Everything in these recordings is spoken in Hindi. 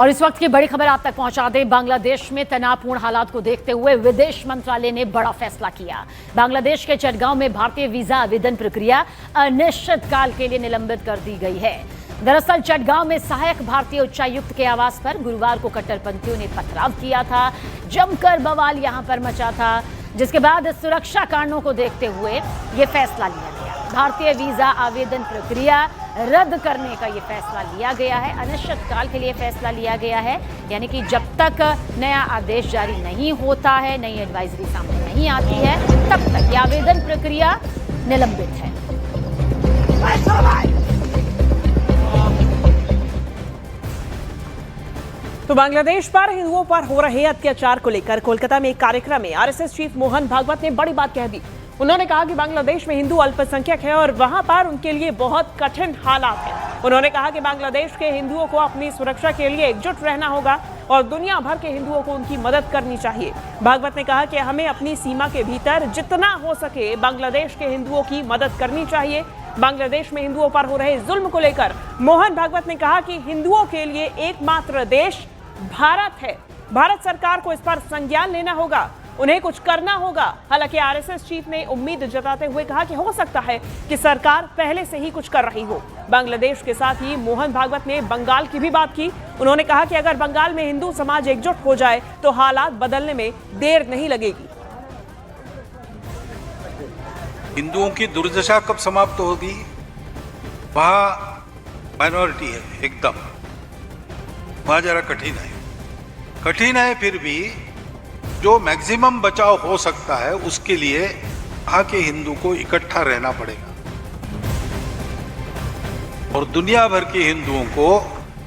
और इस वक्त की बड़ी खबर आप तक पहुंचा दें। बांग्लादेश में तनावपूर्ण हालात को देखते हुए विदेश मंत्रालय ने बड़ा फैसला किया। बांग्लादेश के चटगांव में भारतीय वीजा आवेदन प्रक्रिया अनिश्चित काल के लिए निलंबित कर दी गई है। दरअसल चटगांव में सहायक भारतीय उच्चायुक्त के आवास पर गुरुवार को कट्टरपंथियों ने पथराव किया था। जमकर बवाल यहां पर मचा था, जिसके बाद सुरक्षा कारणों को देखते हुए यह फैसला लिया गया। भारतीय वीजा आवेदन प्रक्रिया रद्द करने का ये फैसला लिया गया है। अनिश्चित काल के लिए फैसला लिया गया है, यानी कि जब तक नया आदेश जारी नहीं होता है, नई एडवाइजरी सामने नहीं आती है, तब तक ये आवेदन प्रक्रिया निलंबित है। तो बांग्लादेश पर हिंदुओं पर हो रहे अत्याचार को लेकर कोलकाता में एक कार्यक्रम में आरएसएस चीफ मोहन भागवत ने बड़ी बात कह दी। उन्होंने कहा कि बांग्लादेश में हिंदू अल्पसंख्यक है और वहां पर उनके लिए बहुत कठिन हालात हैं। उन्होंने कहा कि बांग्लादेश के हिंदुओं को अपनी सुरक्षा के लिए एकजुट रहना होगा और दुनिया भर के हिंदुओं को उनकी मदद करनी चाहिए। भागवत ने कहा कि हमें अपनी सीमा के भीतर जितना हो सके बांग्लादेश के हिंदुओं की मदद करनी चाहिए। बांग्लादेश में हिंदुओं पर हो रहे जुल्म को लेकर मोहन भागवत ने कहा कि हिंदुओं के लिए एकमात्र देश भारत है। भारत सरकार को इस पर संज्ञान लेना होगा, उन्हें कुछ करना होगा। हालांकि आरएसएस चीफ ने उम्मीद जताते हुए कहा कि हो सकता है कि सरकार पहले से ही कुछ कर रही हो। बांग्लादेश के साथ ही मोहन भागवत ने बंगाल की भी बात की। उन्होंने कहा कि अगर बंगाल में हिंदू समाज एकजुट हो जाए तो हालात बदलने में देर नहीं लगेगी। हिंदुओं की दुर्दशा कब समाप्त होगी? वहाँ माइनॉरिटी है एकदम, वहाँ जरा कठिन है, फिर भी जो मैक्सिमम बचाव हो सकता है उसके लिए वहाँ के हिंदू को इकट्ठा रहना पड़ेगा और दुनिया भर के हिंदुओं को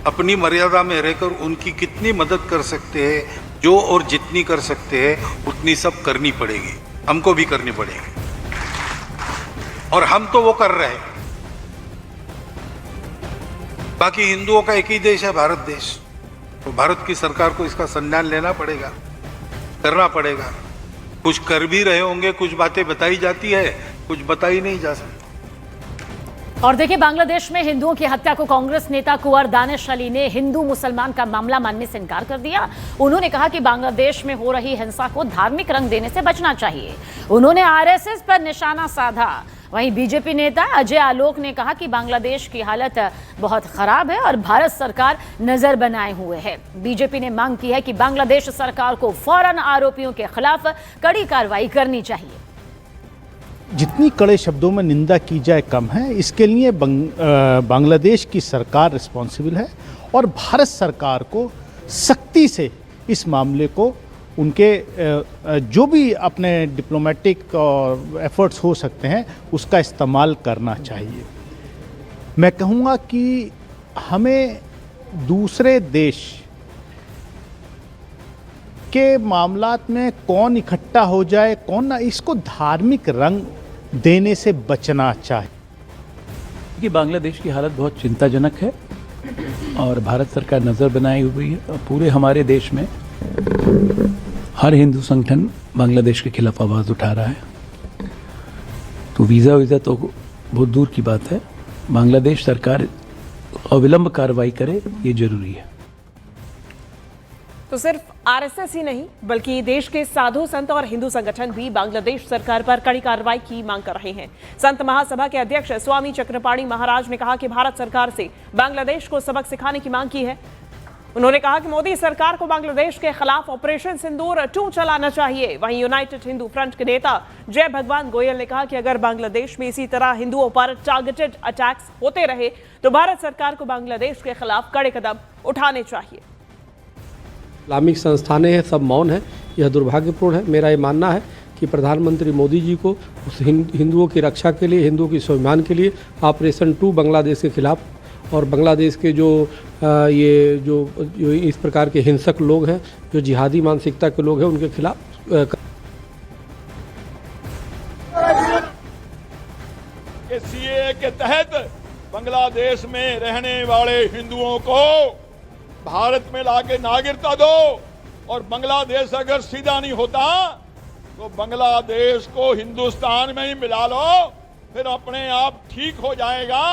अपनी मर्यादा में रहकर उनकी कितनी मदद कर सकते हैं, जो और जितनी कर सकते हैं उतनी सब करनी पड़ेगी, हमको भी करनी पड़ेगी और हम तो वो कर रहे हैं। बाकी हिंदुओं का एक ही देश है, भारत देश। तो भारत की सरकार को इसका संज्ञान लेना पड़ेगा, करना पड़ेगा। कुछ कर भी रहे होंगे, कुछ बातें बताई जाती है, कुछ बताई नहीं जा सकती। और देखिए, बांग्लादेश में हिंदुओं की हत्या को कांग्रेस नेता कुंवर दानिश अली ने हिंदू मुसलमान का मामला मानने से इनकार कर दिया। उन्होंने कहा कि बांग्लादेश में हो रही हिंसा को धार्मिक रंग देने से बचना चाहिए। उन्होंने आरएसएस पर निशाना साधा। वहीं बीजेपी नेता अजय आलोक ने कहा कि बांग्लादेश की हालत बहुत खराब है और भारत सरकार नजर बनाए हुए है। बीजेपी ने मांग की है कि बांग्लादेश सरकार को फौरन आरोपियों के खिलाफ कड़ी कार्रवाई करनी चाहिए। जितनी कड़े शब्दों में निंदा की जाए कम है। इसके लिए बांग्लादेश की सरकार रिस्पॉन्सिबल है और भारत सरकार को सख्ती से इस मामले को उनके जो भी अपने डिप्लोमेटिक और एफर्ट्स हो सकते हैं उसका इस्तेमाल करना चाहिए। मैं कहूँगा कि हमें दूसरे देश के मामलात में कौन इकट्ठा हो जाए कौन ना, इसको धार्मिक रंग देने से बचना चाहिए। कि बांग्लादेश की हालत बहुत चिंताजनक है और भारत सरकार नज़र बनाई हुई है और पूरे हमारे देश में हर हिंदू संगठन बांग्लादेश के खिलाफ आवाज़ उठा रहा है। तो वीज़ा तो बहुत दूर की बात है, बांग्लादेश सरकार अविलंब कार्रवाई करे, ये जरूरी है। तो सिर्फ आरएसएस ही नहीं बल्कि देश के साधु संत और हिंदू संगठन भी बांग्लादेश सरकार पर कड़ी कार्रवाई की मांग कर रहे हैं। संत महासभा के अध्यक्ष स्वामी चक्रपाणी महाराज ने कहा कि भारत सरकार से बांग्लादेश को सबक सिखाने की मांग की है। उन्होंने कहा कि मोदी सरकार को बांग्लादेश के खिलाफ ऑपरेशन सिंदूर 2 चलाना चाहिए। वहीं यूनाइटेड हिंदू फ्रंट के नेता जय भगवान गोयल ने कहा कि अगर बांग्लादेश में इसी तरह हिंदुओं पर टारगेटेड अटैक्स होते रहे तो भारत सरकार को बांग्लादेश के खिलाफ कड़े कदम उठाने चाहिए। इस्लामिक संस्थानें हैं, सब मौन है, यह दुर्भाग्यपूर्ण है। मेरा ये मानना है कि प्रधानमंत्री मोदी जी को उस हिंदुओं की रक्षा के लिए, हिंदुओं की स्वाभिमान के लिए ऑपरेशन 2 बांग्लादेश के खिलाफ और बांग्लादेश के जो इस प्रकार के हिंसक लोग हैं, जो जिहादी मानसिकता के लोग हैं, उनके खिलाफ सीएए के तहत बांग्लादेश में रहने वाले हिंदुओं को भारत में लाके नागरिकता दो और बांग्लादेश अगर सीधा नहीं होता तो बांग्लादेश को हिंदुस्तान में ही मिला लो, फिर अपने आप ठीक हो जाएगा।